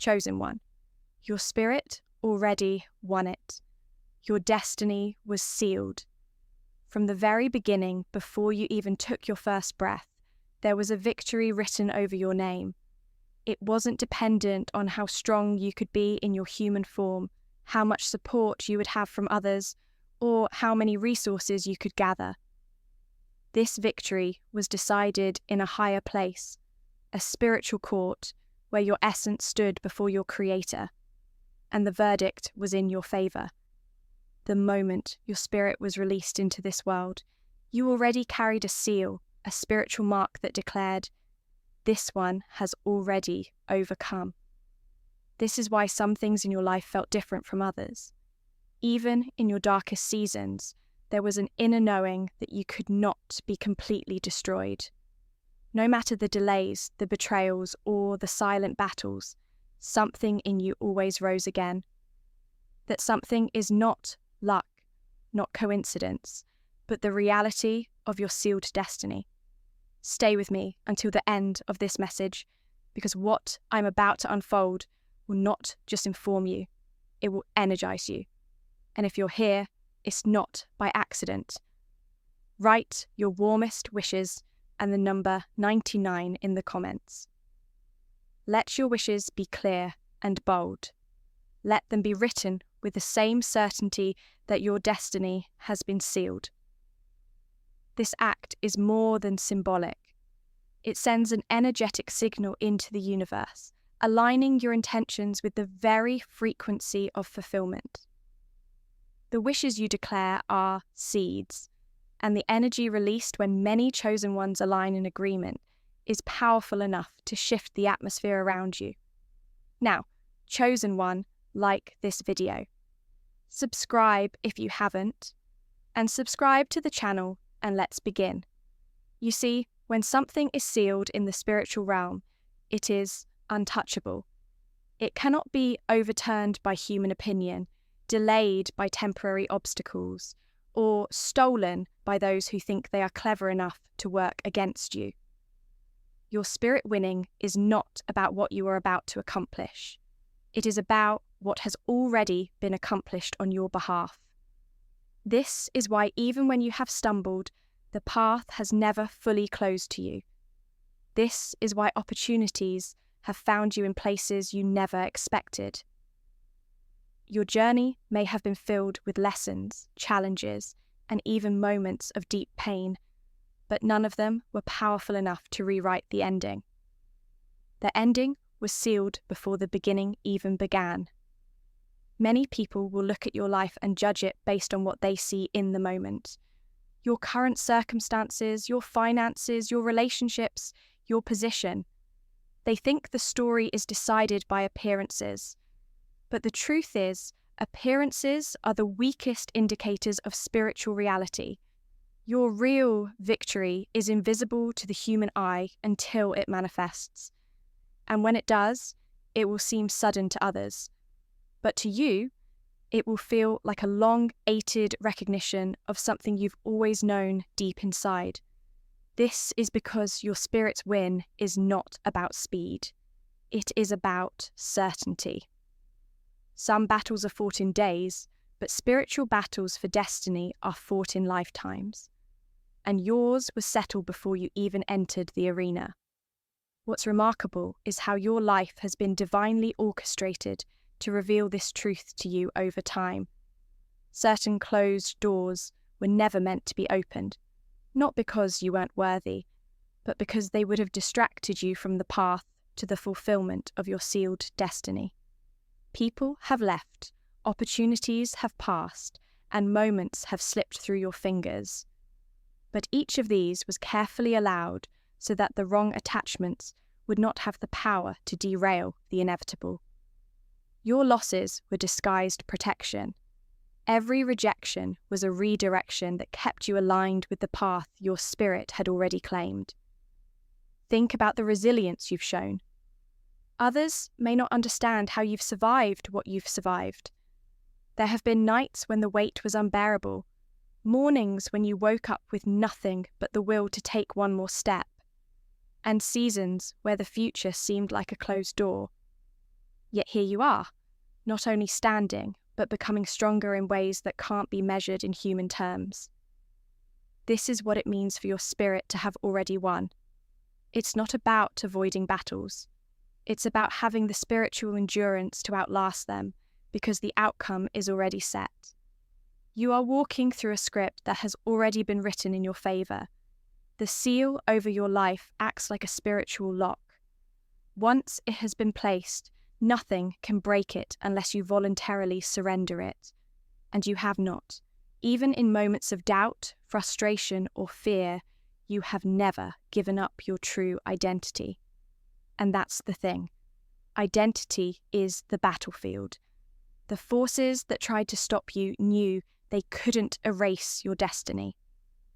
chosen one. Your spirit already won it. Your destiny was sealed. From the very beginning, before you even took your first breath, there was a victory written over your name. It wasn't dependent on how strong you could be in your human form, how much support you would have from others, or how many resources you could gather. This victory was decided in a higher place, a spiritual court where your essence stood before your Creator, and the verdict was in your favour. The moment your spirit was released into this world, you already carried a seal, a spiritual mark that declared, "This one has already overcome." This is why some things in your life felt different from others. Even in your darkest seasons, there was an inner knowing that you could not be completely destroyed. No matter the delays, the betrayals, or the silent battles, something in you always rose again. That something is not luck, not coincidence, but the reality of your sealed destiny. Stay with me until the end of this message, because what I'm about to unfold will not just inform you, it will energize you. And if you're here, it's not by accident. Write your warmest wishes and the number 99 in the comments. Let your wishes be clear and bold. Let them be written with the same certainty that your destiny has been sealed. This act is more than symbolic. It sends an energetic signal into the universe, aligning your intentions with the very frequency of fulfillment. The wishes you declare are seeds, and the energy released when many chosen ones align in agreement is powerful enough to shift the atmosphere around you. Now, chosen one, like this video. Subscribe if you haven't, and subscribe to the channel, and let's begin. You see, when something is sealed in the spiritual realm, it is untouchable. It cannot be overturned by human opinion, delayed by temporary obstacles, or stolen by those who think they are clever enough to work against you. Your spirit winning is not about what you are about to accomplish. It is about what has already been accomplished on your behalf. This is why even when you have stumbled, the path has never fully closed to you. This is why opportunities have found you in places you never expected. Your journey may have been filled with lessons, challenges, and even moments of deep pain, but none of them were powerful enough to rewrite the ending. The ending was sealed before the beginning even began. Many people will look at your life and judge it based on what they see in the moment. Your current circumstances, your finances, your relationships, your position. They think the story is decided by appearances. But the truth is, appearances are the weakest indicators of spiritual reality. Your real victory is invisible to the human eye until it manifests. And when it does, it will seem sudden to others. But to you, it will feel like a long-awaited recognition of something you've always known deep inside. This is because your spirit's win is not about speed. It is about certainty. Some battles are fought in days, but spiritual battles for destiny are fought in lifetimes. And yours was settled before you even entered the arena. What's remarkable is how your life has been divinely orchestrated to reveal this truth to you over time. Certain closed doors were never meant to be opened, not because you weren't worthy, but because they would have distracted you from the path to the fulfillment of your sealed destiny. People have left, opportunities have passed, and moments have slipped through your fingers. But each of these was carefully allowed so that the wrong attachments would not have the power to derail the inevitable. Your losses were disguised protection. Every rejection was a redirection that kept you aligned with the path your spirit had already claimed. Think about the resilience you've shown. Others may not understand how you've survived what you've survived. There have been nights when the weight was unbearable, mornings when you woke up with nothing but the will to take one more step, and seasons where the future seemed like a closed door. Yet here you are, not only standing, but becoming stronger in ways that can't be measured in human terms. This is what it means for your spirit to have already won. It's not about avoiding battles. It's about having the spiritual endurance to outlast them, because the outcome is already set. You are walking through a script that has already been written in your favor. The seal over your life acts like a spiritual lock. Once it has been placed, nothing can break it unless you voluntarily surrender it. And you have not. Even in moments of doubt, frustration, or fear, you have never given up your true identity. And that's the thing. Identity is the battlefield. The forces that tried to stop you knew they couldn't erase your destiny.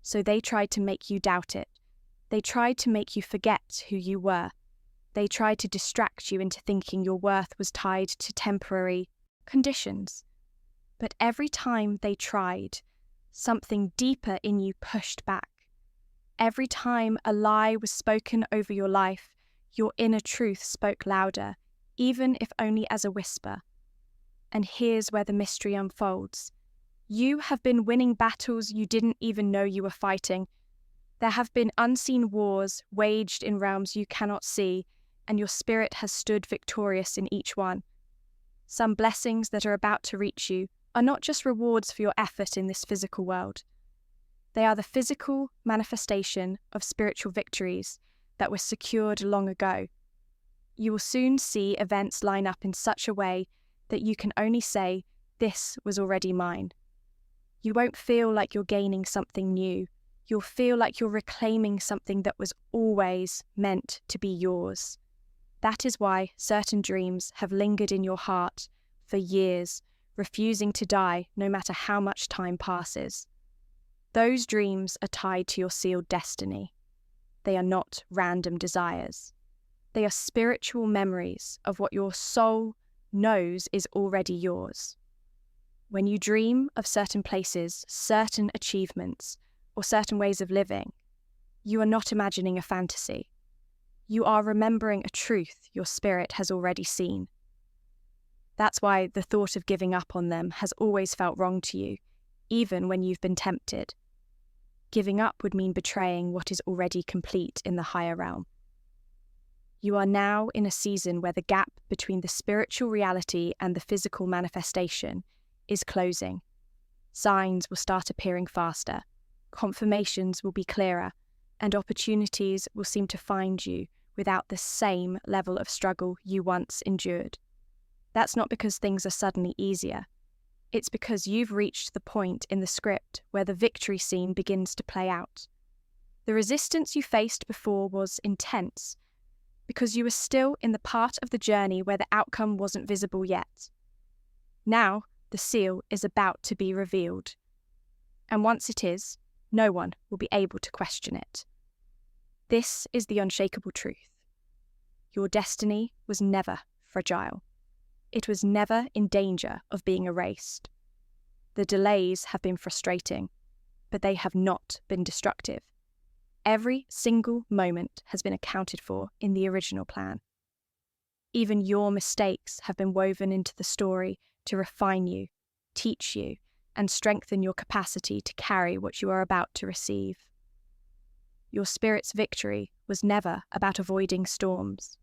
So they tried to make you doubt it. They tried to make you forget who you were. They tried to distract you into thinking your worth was tied to temporary conditions. But every time they tried, something deeper in you pushed back. Every time a lie was spoken over your life, your inner truth spoke louder, even if only as a whisper. And here's where the mystery unfolds. You have been winning battles you didn't even know you were fighting. There have been unseen wars waged in realms you cannot see, and your spirit has stood victorious in each one. Some blessings that are about to reach you are not just rewards for your effort in this physical world. They are the physical manifestation of spiritual victories that were secured long ago. You will soon see events line up in such a way that you can only say, "This was already mine." You won't feel like you're gaining something new. You'll feel like you're reclaiming something that was always meant to be yours. That is why certain dreams have lingered in your heart for years, refusing to die no matter how much time passes. Those dreams are tied to your sealed destiny. They are not random desires. They are spiritual memories of what your soul knows is already yours. When you dream of certain places, certain achievements, or certain ways of living, you are not imagining a fantasy. You are remembering a truth your spirit has already seen. That's why the thought of giving up on them has always felt wrong to you, even when you've been tempted. Giving up would mean betraying what is already complete in the higher realm. You are now in a season where the gap between the spiritual reality and the physical manifestation is closing. Signs will start appearing faster, confirmations will be clearer, and opportunities will seem to find you without the same level of struggle you once endured. That's not because things are suddenly easier. It's because you've reached the point in the script where the victory scene begins to play out. The resistance you faced before was intense, because you were still in the part of the journey where the outcome wasn't visible yet. Now, the seal is about to be revealed. And once it is, no one will be able to question it. This is the unshakable truth. Your destiny was never fragile. It was never in danger of being erased. The delays have been frustrating, but they have not been destructive. Every single moment has been accounted for in the original plan. Even your mistakes have been woven into the story to refine you, teach you, and strengthen your capacity to carry what you are about to receive. Your spirit's victory was never about avoiding storms.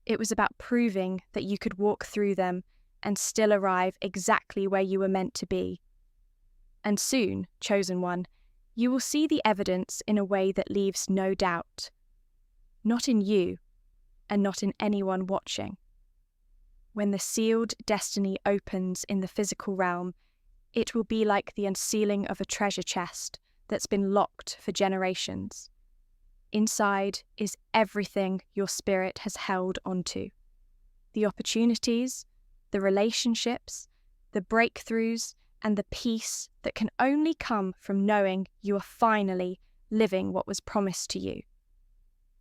It was about proving that you could walk through them and still arrive exactly where you were meant to be. And soon, chosen one, you will see the evidence in a way that leaves no doubt. Not in you, and not in anyone watching. When the sealed destiny opens in the physical realm, it will be like the unsealing of a treasure chest that's been locked for generations. Inside is everything your spirit has held onto. The opportunities, the relationships, the breakthroughs, and the peace that can only come from knowing you are finally living what was promised to you.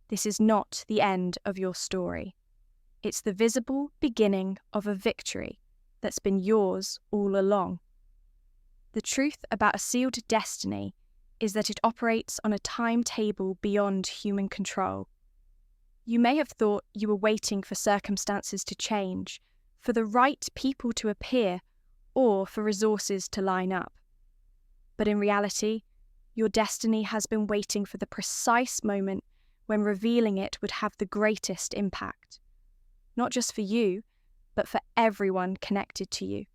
This is not the end of your story. It's the visible beginning of a victory that's been yours all along. The truth about a sealed destiny is that it operates on a timetable beyond human control. You may have thought you were waiting for circumstances to change, for the right people to appear, or for resources to line up. But in reality, your destiny has been waiting for the precise moment when revealing it would have the greatest impact. Not just for you, but for everyone connected to you.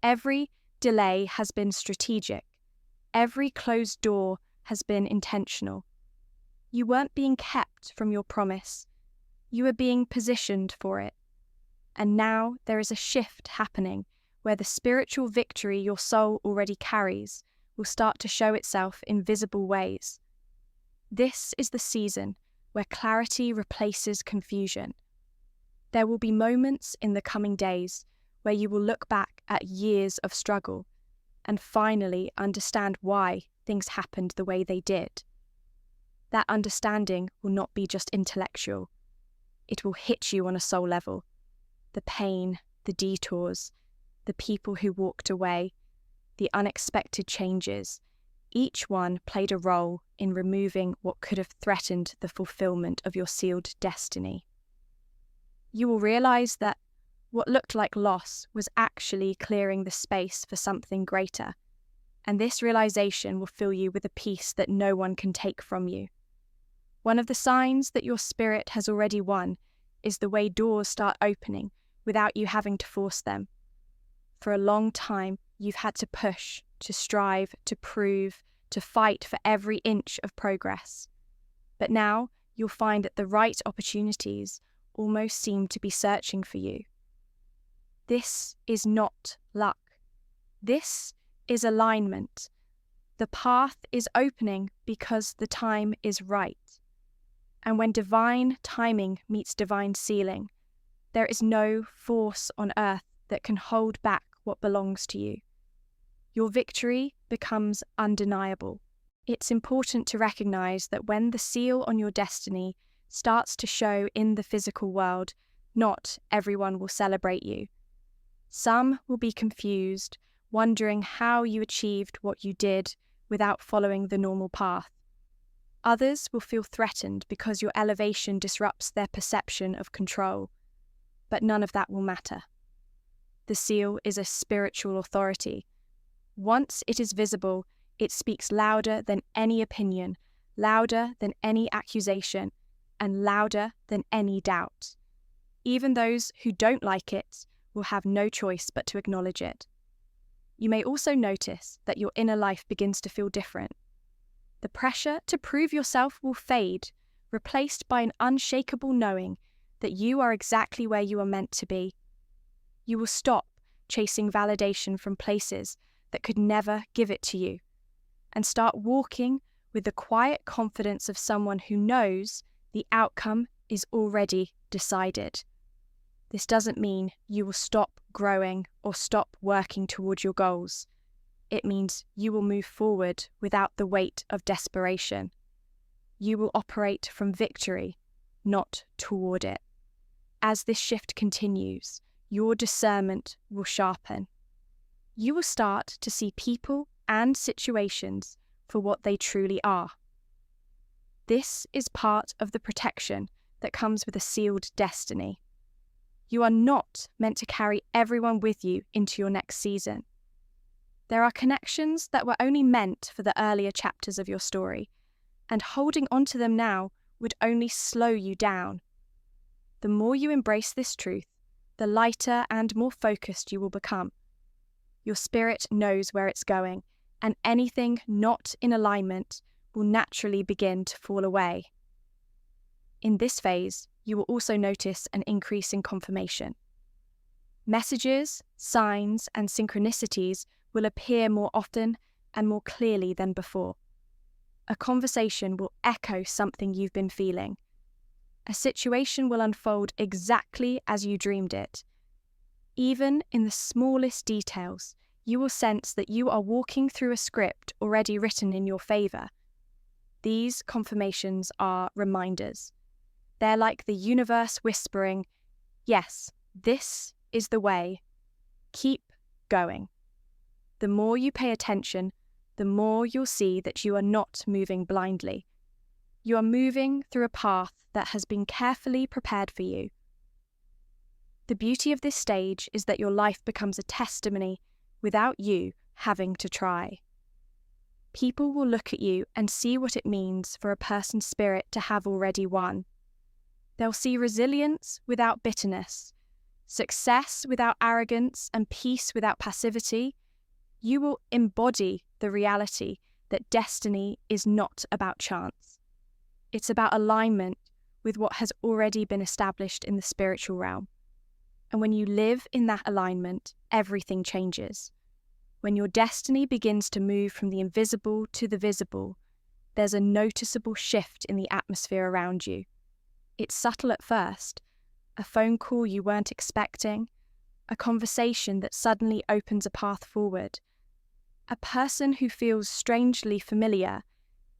Every delay has been strategic. Every closed door has been intentional. You weren't being kept from your promise. You were being positioned for it. And now there is a shift happening where the spiritual victory your soul already carries will start to show itself in visible ways. This is the season where clarity replaces confusion. There will be moments in the coming days where you will look back at years of struggle and finally understand why things happened the way they did. That understanding will not be just intellectual. It will hit you on a soul level. The pain, the detours, the people who walked away, the unexpected changes, each one played a role in removing what could have threatened the fulfillment of your sealed destiny. You will realize that what looked like loss was actually clearing the space for something greater, and this realization will fill you with a peace that no one can take from you. One of the signs that your spirit has already won is the way doors start opening without you having to force them. For a long time, you've had to push, to strive, to prove, to fight for every inch of progress. But now you'll find that the right opportunities almost seem to be searching for you. This is not luck. This is alignment. The path is opening because the time is right. And when divine timing meets divine sealing, there is no force on earth that can hold back what belongs to you. Your victory becomes undeniable. It's important to recognize that when the seal on your destiny starts to show in the physical world, not everyone will celebrate you. Some will be confused, wondering how you achieved what you did without following the normal path. Others will feel threatened because your elevation disrupts their perception of control. But none of that will matter. The seal is a spiritual authority. Once it is visible, it speaks louder than any opinion, louder than any accusation, and louder than any doubt. Even those who don't like it will have no choice but to acknowledge it. You may also notice that your inner life begins to feel different. The pressure to prove yourself will fade, replaced by an unshakable knowing that you are exactly where you are meant to be. You will stop chasing validation from places that could never give it to you, and start walking with the quiet confidence of someone who knows the outcome is already decided. This doesn't mean you will stop growing or stop working toward your goals. It means you will move forward without the weight of desperation. You will operate from victory, not toward it. As this shift continues, your discernment will sharpen. You will start to see people and situations for what they truly are. This is part of the protection that comes with a sealed destiny. You are not meant to carry everyone with you into your next season. There are connections that were only meant for the earlier chapters of your story, and holding onto them now would only slow you down. The more you embrace this truth, the lighter and more focused you will become. Your spirit knows where it's going, and anything not in alignment will naturally begin to fall away. In this phase, you will also notice an increase in confirmation. Messages, signs, and synchronicities will appear more often and more clearly than before. A conversation will echo something you've been feeling. A situation will unfold exactly as you dreamed it. Even in the smallest details, you will sense that you are walking through a script already written in your favor. These confirmations are reminders. They're like the universe whispering, "Yes, this is the way. Keep going." The more you pay attention, the more you'll see that you are not moving blindly. You are moving through a path that has been carefully prepared for you. The beauty of this stage is that your life becomes a testimony without you having to try. People will look at you and see what it means for a person's spirit to have already won. They'll see resilience without bitterness, success without arrogance, and peace without passivity. You will embody the reality that destiny is not about chance. It's about alignment with what has already been established in the spiritual realm. And when you live in that alignment, everything changes. When your destiny begins to move from the invisible to the visible, there's a noticeable shift in the atmosphere around you. It's subtle at first, a phone call you weren't expecting, a conversation that suddenly opens a path forward, a person who feels strangely familiar,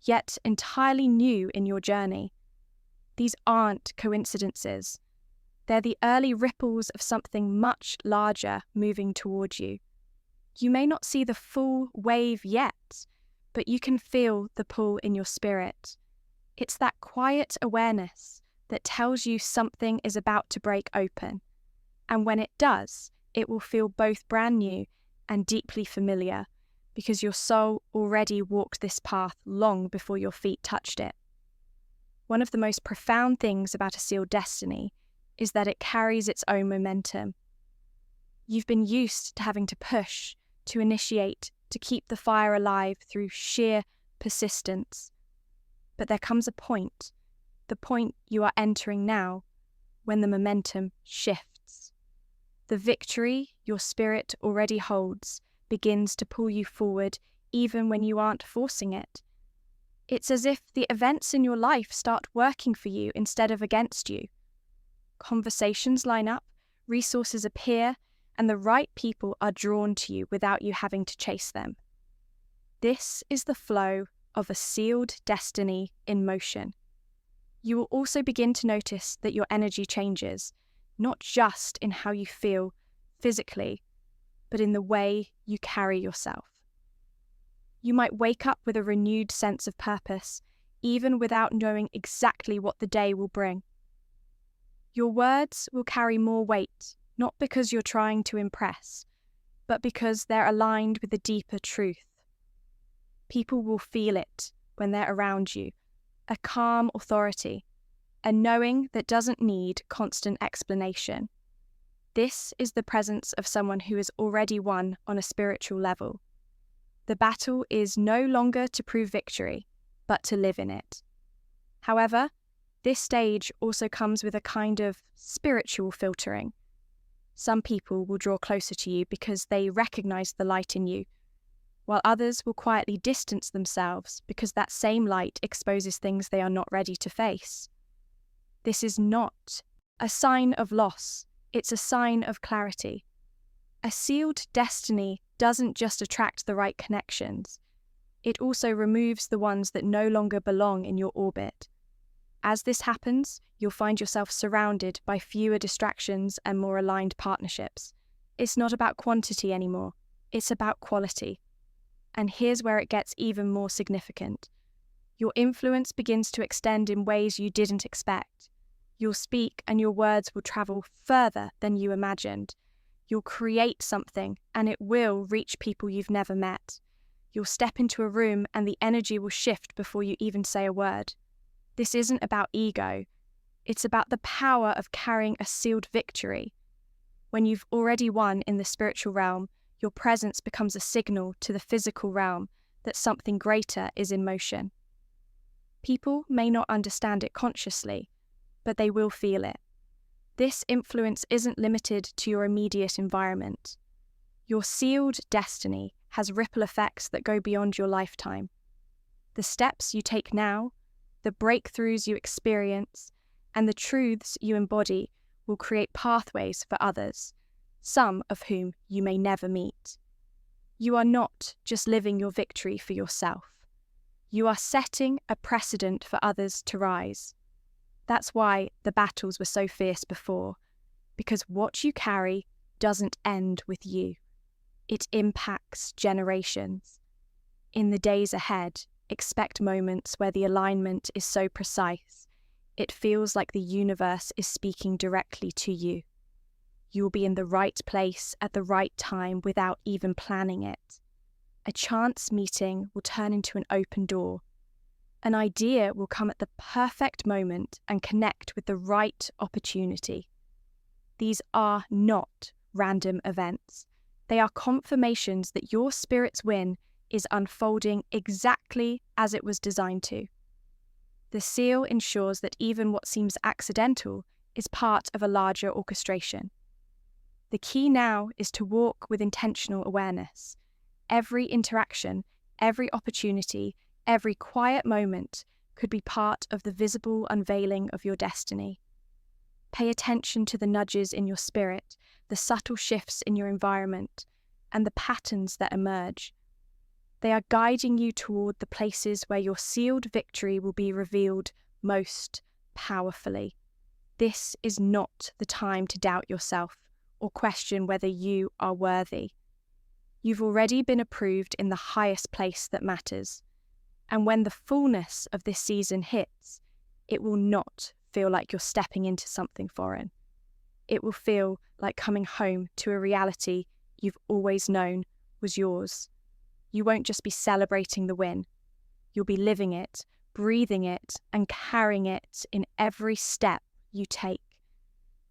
yet entirely new in your journey. These aren't coincidences. They're the early ripples of something much larger moving toward you. You may not see the full wave yet, but you can feel the pull in your spirit. It's that quiet awareness that tells you something is about to break open. And when it does, it will feel both brand new and deeply familiar, because your soul already walked this path long before your feet touched it. One of the most profound things about a sealed destiny is that it carries its own momentum. You've been used to having to push, to initiate, to keep the fire alive through sheer persistence. But there comes a point, the point you are entering now, when the momentum shifts. The victory your spirit already holds begins to pull you forward even when you aren't forcing it. It's as if the events in your life start working for you instead of against you. Conversations line up, resources appear, and the right people are drawn to you without you having to chase them. This is the flow of a sealed destiny in motion. You will also begin to notice that your energy changes, not just in how you feel physically, but in the way you carry yourself. You might wake up with a renewed sense of purpose, even without knowing exactly what the day will bring. Your words will carry more weight, not because you're trying to impress, but because they're aligned with a deeper truth. People will feel it when they're around you, a calm authority, a knowing that doesn't need constant explanation. This is the presence of someone who has already won on a spiritual level. The battle is no longer to prove victory, but to live in it. However, this stage also comes with a kind of spiritual filtering. Some people will draw closer to you because they recognize the light in you, while others will quietly distance themselves because that same light exposes things they are not ready to face. This is not a sign of loss, it's a sign of clarity. A sealed destiny doesn't just attract the right connections, it also removes the ones that no longer belong in your orbit. As this happens, you'll find yourself surrounded by fewer distractions and more aligned partnerships. It's not about quantity anymore, it's about quality. And here's where it gets even more significant. Your influence begins to extend in ways you didn't expect. You'll speak and your words will travel further than you imagined. You'll create something and it will reach people you've never met. You'll step into a room and the energy will shift before you even say a word. This isn't about ego. It's about the power of carrying a sealed victory. When you've already won in the spiritual realm, your presence becomes a signal to the physical realm that something greater is in motion. People may not understand it consciously, but they will feel it. This influence isn't limited to your immediate environment. Your sealed destiny has ripple effects that go beyond your lifetime. The steps you take now, the breakthroughs you experience, and the truths you embody will create pathways for others, some of whom you may never meet. You are not just living your victory for yourself. You are setting a precedent for others to rise. That's why the battles were so fierce before, because what you carry doesn't end with you. It impacts generations. In the days ahead, expect moments where the alignment is so precise, it feels like the universe is speaking directly to you. you will be in the right place at the right time without even planning it. A chance meeting will turn into an open door. An idea will come at the perfect moment and connect with the right opportunity. These are not random events. They are confirmations that your spirit's win is unfolding exactly as it was designed to. The seal ensures that even what seems accidental is part of a larger orchestration. The key now is to walk with intentional awareness. Every interaction, every opportunity, every quiet moment could be part of the visible unveiling of your destiny. Pay attention to the nudges in your spirit, the subtle shifts in your environment, and the patterns that emerge. They are guiding you toward the places where your sealed victory will be revealed most powerfully. This is not the time to doubt yourself or question whether you are worthy. You've already been approved in the highest place that matters. And when the fullness of this season hits, it will not feel like you're stepping into something foreign. It will feel like coming home to a reality you've always known was yours. You won't just be celebrating the win. You'll be living it, breathing it, and carrying it in every step you take.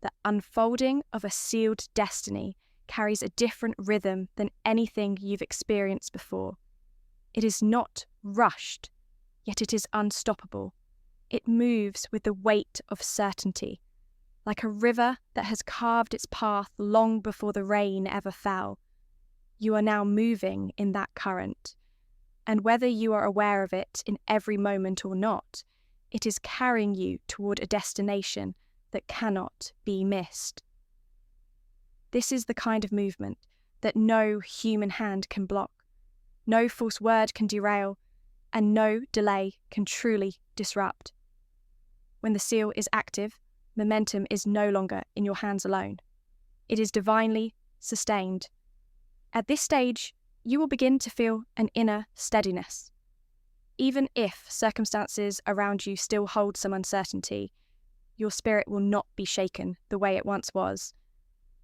The unfolding of a sealed destiny carries a different rhythm than anything you've experienced before. It is not rushed, yet it is unstoppable. It moves with the weight of certainty, like a river that has carved its path long before the rain ever fell. You are now moving in that current, and whether you are aware of it in every moment or not, it is carrying you toward a destination that cannot be missed. This is the kind of movement that no human hand can block, no false word can derail, and no delay can truly disrupt. When the seal is active, momentum is no longer in your hands alone. It is divinely sustained. At this stage, you will begin to feel an inner steadiness. Even if circumstances around you still hold some uncertainty, your spirit will not be shaken the way it once was.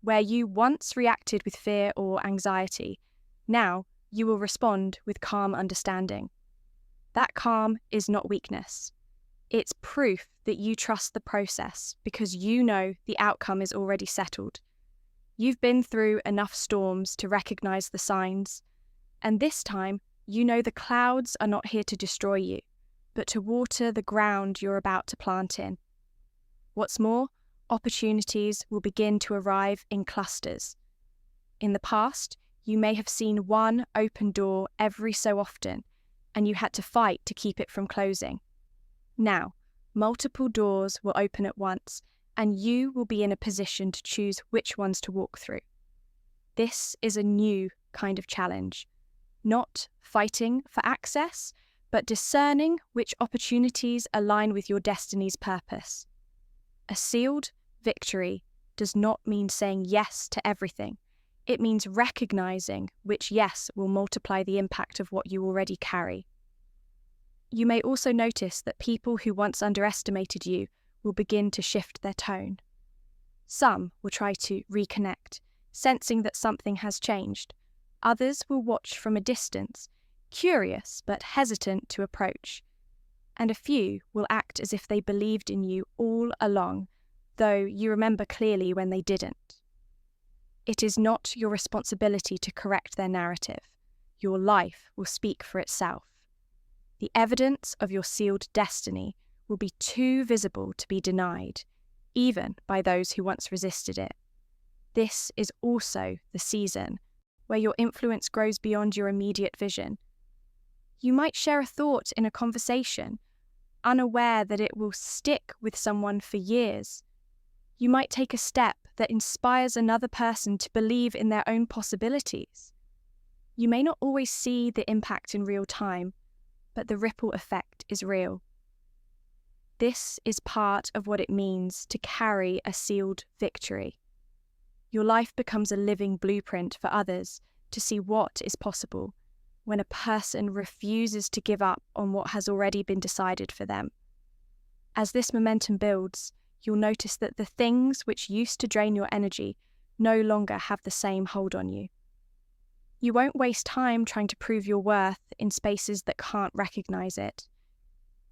Where you once reacted with fear or anxiety, now you will respond with calm understanding. That calm is not weakness. It's proof that you trust the process because you know the outcome is already settled. You've been through enough storms to recognize the signs, and this time you know the clouds are not here to destroy you, but to water the ground you're about to plant in. What's more, opportunities will begin to arrive in clusters. In the past, you may have seen one open door every so often, and you had to fight to keep it from closing. Now, multiple doors will open at once, and you will be in a position to choose which ones to walk through. This is a new kind of challenge, not fighting for access, but discerning which opportunities align with your destiny's purpose. A sealed victory does not mean saying yes to everything. It means recognizing which yes will multiply the impact of what you already carry. You may also notice that people who once underestimated you will begin to shift their tone. Some will try to reconnect, sensing that something has changed. Others will watch from a distance, curious but hesitant to approach. And a few will act as if they believed in you all along, though you remember clearly when they didn't. It is not your responsibility to correct their narrative. Your life will speak for itself. The evidence of your sealed destiny will be too visible to be denied, even by those who once resisted it. This is also the season where your influence grows beyond your immediate vision. You might share a thought in a conversation, unaware that it will stick with someone for years. You might take a step that inspires another person to believe in their own possibilities. You may not always see the impact in real time, but the ripple effect is real. This is part of what it means to carry a sealed victory. Your life becomes a living blueprint for others to see what is possible when a person refuses to give up on what has already been decided for them. As this momentum builds, you'll notice that the things which used to drain your energy no longer have the same hold on you. You won't waste time trying to prove your worth in spaces that can't recognize it.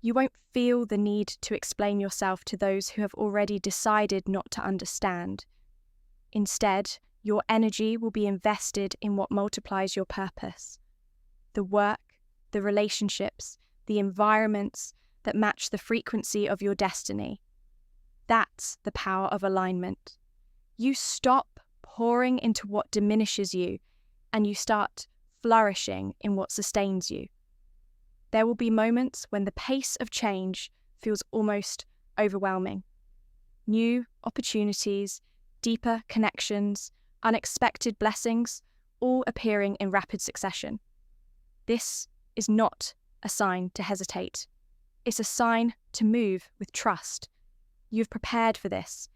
You won't feel the need to explain yourself to those who have already decided not to understand. Instead, your energy will be invested in what multiplies your purpose. The work, the relationships, the environments that match the frequency of your destiny. That's the power of alignment. You stop pouring into what diminishes you, and you start flourishing in what sustains you. There will be moments when the pace of change feels almost overwhelming. New opportunities, deeper connections, unexpected blessings, all appearing in rapid succession. This is not a sign to hesitate. It's a sign to move with trust. You've prepared for this,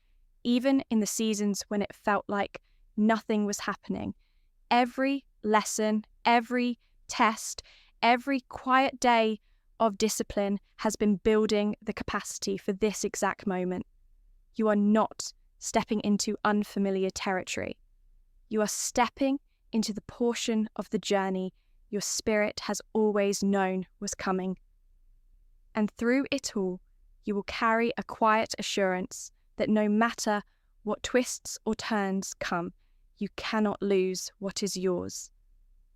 even in the seasons when it felt like nothing was happening. Every lesson, every test, every quiet day of discipline has been building the capacity for this exact moment. You are not stepping into unfamiliar territory. You are stepping into the portion of the journey your spirit has always known was coming. And through it all, you will carry a quiet assurance that no matter what twists or turns come, you cannot lose what is yours.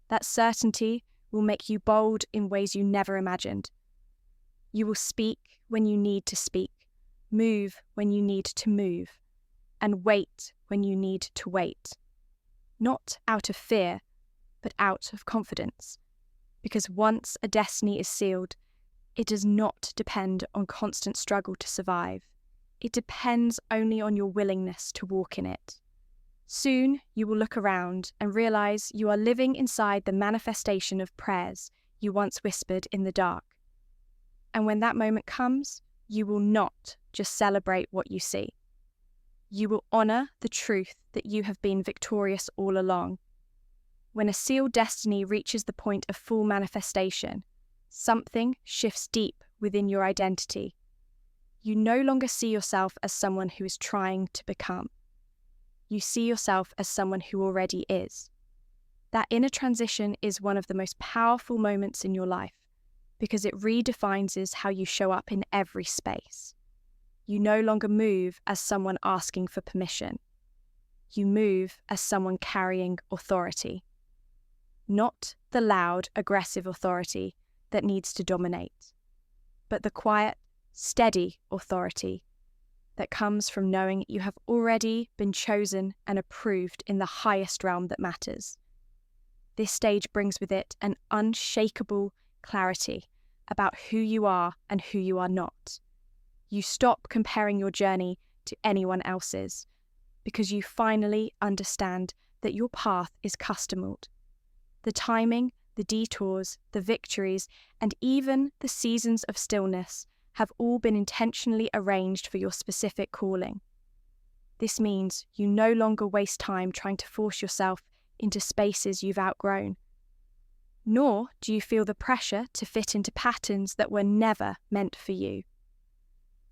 That certainty will make you bold in ways you never imagined. You will speak when you need to speak, move when you need to move, and wait when you need to wait. Not out of fear, but out of confidence. Because once a destiny is sealed, it does not depend on constant struggle to survive. It depends only on your willingness to walk in it. Soon you will look around and realize you are living inside the manifestation of prayers you once whispered in the dark. And when that moment comes, you will not just celebrate what you see. You will honor the truth that you have been victorious all along. When a sealed destiny reaches the point of full manifestation, something shifts deep within your identity. You no longer see yourself as someone who is trying to become. You see yourself as someone who already is. That inner transition is one of the most powerful moments in your life because it redefines how you show up in every space. You no longer move as someone asking for permission. You move as someone carrying authority. Not the loud, aggressive authority that needs to dominate, but the quiet, steady authority that comes from knowing you have already been chosen and approved in the highest realm that matters. This stage brings with it an unshakable clarity about who you are and who you are not. You stop comparing your journey to anyone else's because you finally understand that your path is customed. The timing, the detours, the victories, and even the seasons of stillness have all been intentionally arranged for your specific calling. This means you no longer waste time trying to force yourself into spaces you've outgrown. Nor do you feel the pressure to fit into patterns that were never meant for you.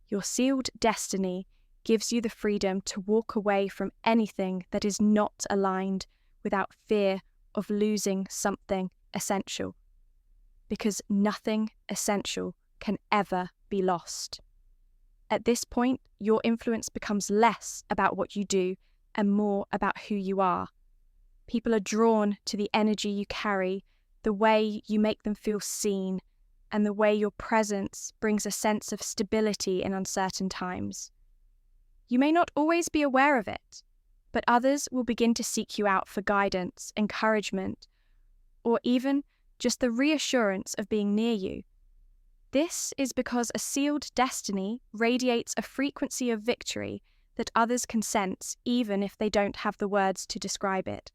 Your sealed destiny gives you the freedom to walk away from anything that is not aligned without fear of losing something essential. Because nothing essential can ever be lost. At this point, your influence becomes less about what you do and more about who you are. People are drawn to the energy you carry, the way you make them feel seen, and the way your presence brings a sense of stability in uncertain times. You may not always be aware of it, but others will begin to seek you out for guidance, encouragement, or even just the reassurance of being near you. This is because a sealed destiny radiates a frequency of victory that others can sense even if they don't have the words to describe it.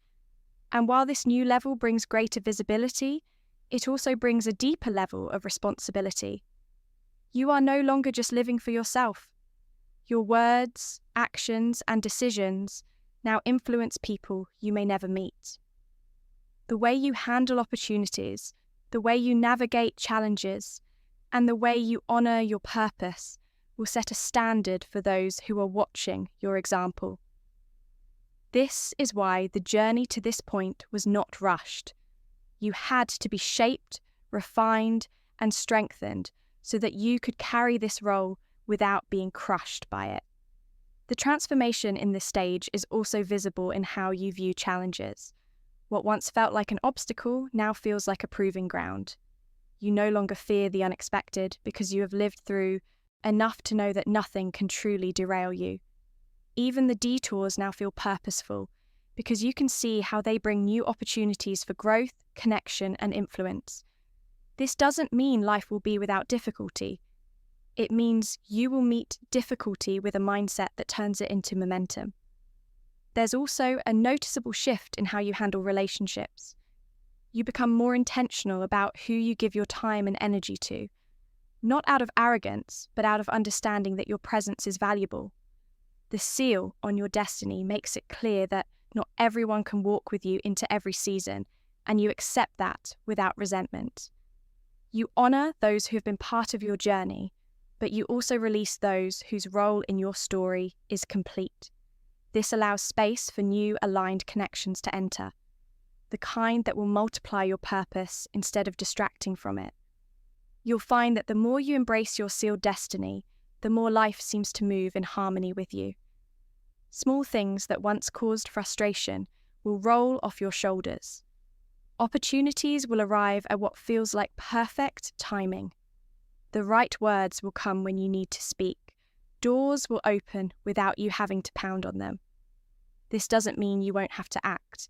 And while this new level brings greater visibility, it also brings a deeper level of responsibility. You are no longer just living for yourself. Your words, actions, and decisions now influence people you may never meet. The way you handle opportunities, the way you navigate challenges, and the way you honor your purpose will set a standard for those who are watching your example. This is why the journey to this point was not rushed. You had to be shaped, refined, and strengthened so that you could carry this role without being crushed by it. The transformation in this stage is also visible in how you view challenges. What once felt like an obstacle now feels like a proving ground. You no longer fear the unexpected because you have lived through enough to know that nothing can truly derail you. Even the detours now feel purposeful because you can see how they bring new opportunities for growth, connection, and influence. This doesn't mean life will be without difficulty. It means you will meet difficulty with a mindset that turns it into momentum. There's also a noticeable shift in how you handle relationships. You become more intentional about who you give your time and energy to, not out of arrogance, but out of understanding that your presence is valuable. The seal on your destiny makes it clear that not everyone can walk with you into every season, and you accept that without resentment. You honor those who have been part of your journey, but you also release those whose role in your story is complete. This allows space for new aligned connections to enter, the kind that will multiply your purpose instead of distracting from it. You'll find that the more you embrace your sealed destiny, the more life seems to move in harmony with you. Small things that once caused frustration will roll off your shoulders. Opportunities will arrive at what feels like perfect timing. The right words will come when you need to speak. Doors will open without you having to pound on them. This doesn't mean you won't have to act.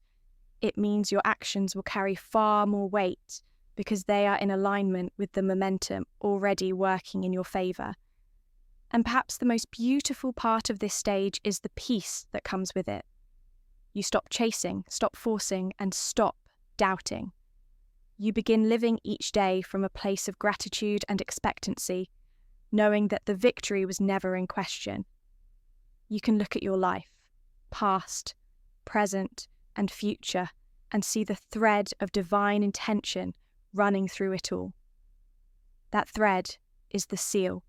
It means your actions will carry far more weight because they are in alignment with the momentum already working in your favour. And perhaps the most beautiful part of this stage is the peace that comes with it. You stop chasing, stop forcing, and stop doubting. You begin living each day from a place of gratitude and expectancy, knowing that the victory was never in question. You can look at your life, past, present, and future, and see the thread of divine intention running through it all. That thread is the seal,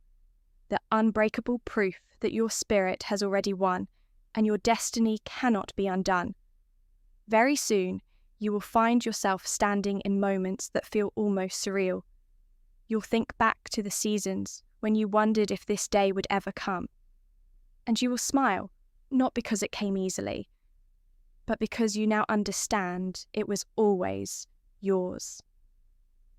the unbreakable proof that your spirit has already won and your destiny cannot be undone. Very soon, you will find yourself standing in moments that feel almost surreal. You'll think back to the seasons when you wondered if this day would ever come. And you will smile, not because it came easily, but because you now understand it was always yours.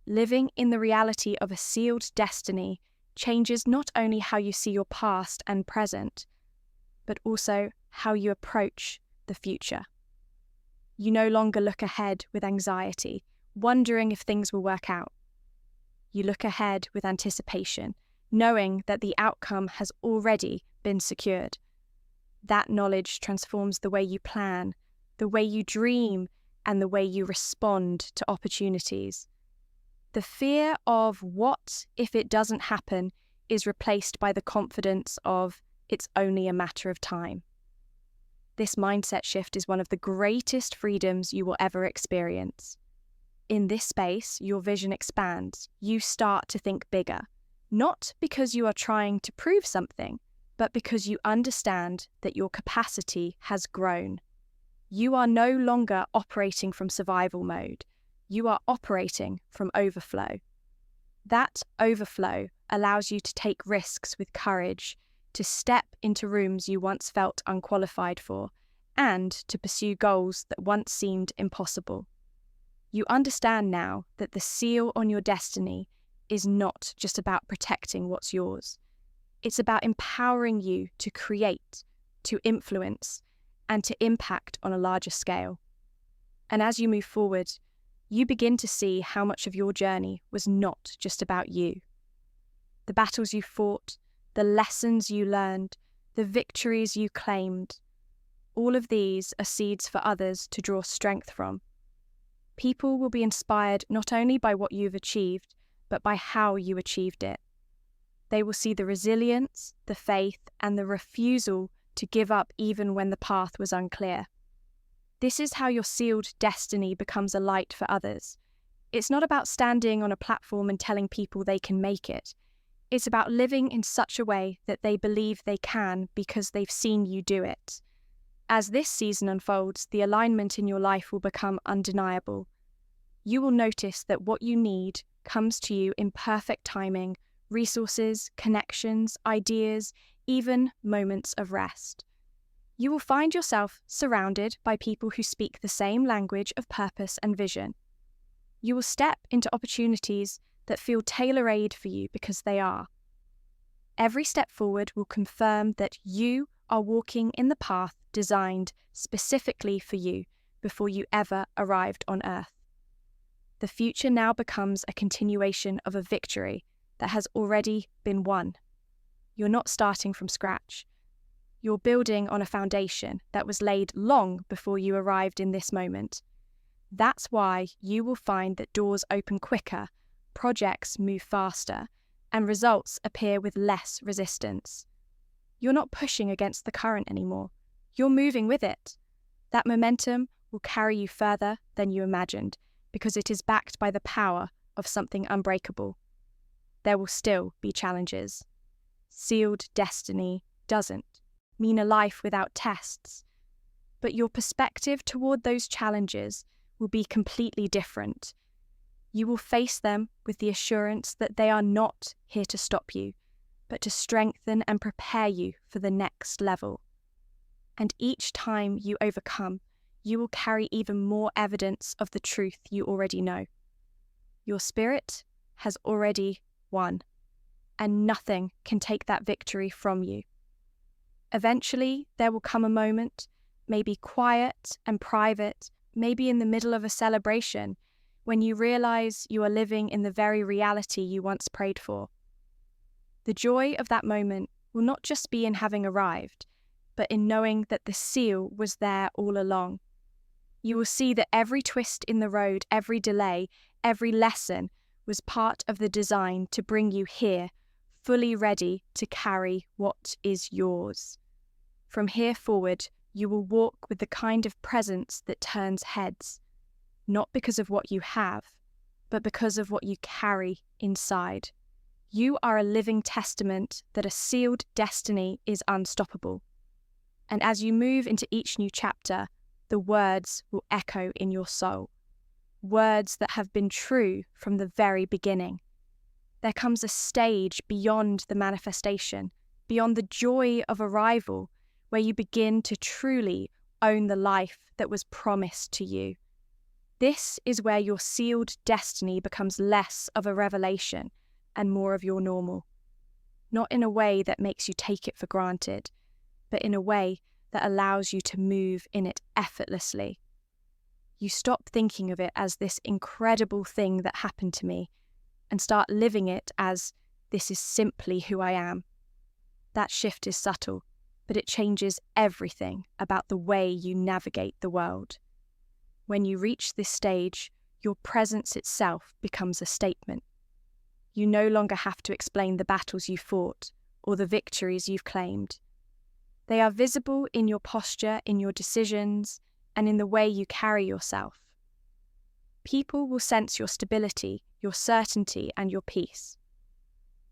Living in the reality of a sealed destiny changes not only how you see your past and present, but also how you approach the future. You no longer look ahead with anxiety, wondering if things will work out. You look ahead with anticipation, knowing that the outcome has already been secured. That knowledge transforms the way you plan, the way you dream, and the way you respond to opportunities. The fear of what if it doesn't happen is replaced by the confidence of it's only a matter of time. This mindset shift is one of the greatest freedoms you will ever experience. In this space, your vision expands. You start to think bigger, not because you are trying to prove something, but because you understand that your capacity has grown. You are no longer operating from survival mode. You are operating from overflow. That overflow allows you to take risks with courage, to step into rooms you once felt unqualified for, and to pursue goals that once seemed impossible. You understand now that the seal on your destiny is not just about protecting what's yours. It's about empowering you to create, to influence, and to impact on a larger scale. And as you move forward, you begin to see how much of your journey was not just about you. The battles you fought, the lessons you learned, the victories you claimed, all of these are seeds for others to draw strength from. People will be inspired not only by what you've achieved, but by how you achieved it. They will see the resilience, the faith, and the refusal to give up even when the path was unclear. This is how your sealed destiny becomes a light for others. It's not about standing on a platform and telling people they can make it. It's about living in such a way that they believe they can because they've seen you do it. As this season unfolds, the alignment in your life will become undeniable. You will notice that what you need comes to you in perfect timing: resources, connections, ideas, even moments of rest. You will find yourself surrounded by people who speak the same language of purpose and vision. You will step into opportunities that feel tailor-made for you because they are. Every step forward will confirm that you are walking in the path designed specifically for you before you ever arrived on Earth. The future now becomes a continuation of a victory that has already been won. You're not starting from scratch. You're building on a foundation that was laid long before you arrived in this moment. That's why you will find that doors open quicker, projects move faster, and results appear with less resistance. You're not pushing against the current anymore. You're moving with it. That momentum will carry you further than you imagined because it is backed by the power of something unbreakable. There will still be challenges. Sealed destiny doesn't mean a life without tests, but your perspective toward those challenges will be completely different. You will face them with the assurance that they are not here to stop you, but to strengthen and prepare you for the next level. And each time you overcome, you will carry even more evidence of the truth you already know. Your spirit has already won, and nothing can take that victory from you. Eventually, there will come a moment, maybe quiet and private, maybe in the middle of a celebration, when you realize you are living in the very reality you once prayed for. The joy of that moment will not just be in having arrived, but in knowing that the seal was there all along. You will see that every twist in the road, every delay, every lesson was part of the design to bring you here, fully ready to carry what is yours. From here forward, you will walk with the kind of presence that turns heads, not because of what you have, but because of what you carry inside. You are a living testament that a sealed destiny is unstoppable. And as you move into each new chapter, the words will echo in your soul. Words that have been true from the very beginning. There comes a stage beyond the manifestation, beyond the joy of arrival, where you begin to truly own the life that was promised to you. This is where your sealed destiny becomes less of a revelation and more of your normal. Not in a way that makes you take it for granted, but in a way that allows you to move in it effortlessly. You stop thinking of it as this incredible thing that happened to me and start living it as this is simply who I am. That shift is subtle, but it changes everything about the way you navigate the world. When you reach this stage, your presence itself becomes a statement. You no longer have to explain the battles you fought or the victories you've claimed. They are visible in your posture, in your decisions, and in the way you carry yourself. People will sense your stability, your certainty, and your peace.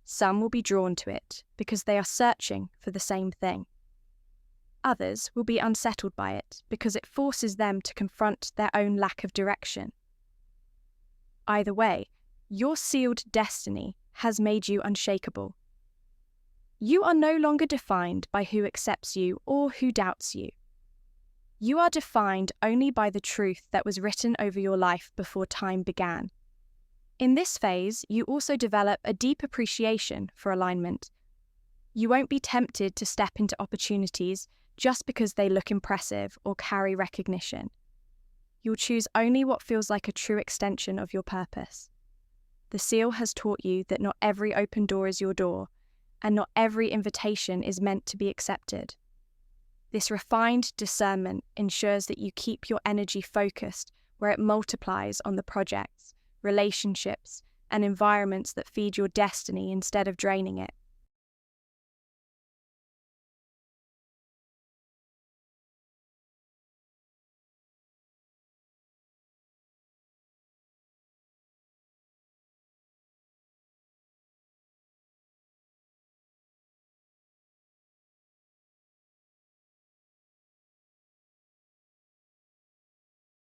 Some will be drawn to it because they are searching for the same thing. Others will be unsettled by it because it forces them to confront their own lack of direction. Either way, your sealed destiny has made you unshakable. You are no longer defined by who accepts you or who doubts you. You are defined only by the truth that was written over your life before time began. In this phase, you also develop a deep appreciation for alignment. You won't be tempted to step into opportunities just because they look impressive or carry recognition. You'll choose only what feels like a true extension of your purpose. The seal has taught you that not every open door is your door, and not every invitation is meant to be accepted. This refined discernment ensures that you keep your energy focused where it multiplies on the projects, relationships, and environments that feed your destiny instead of draining it.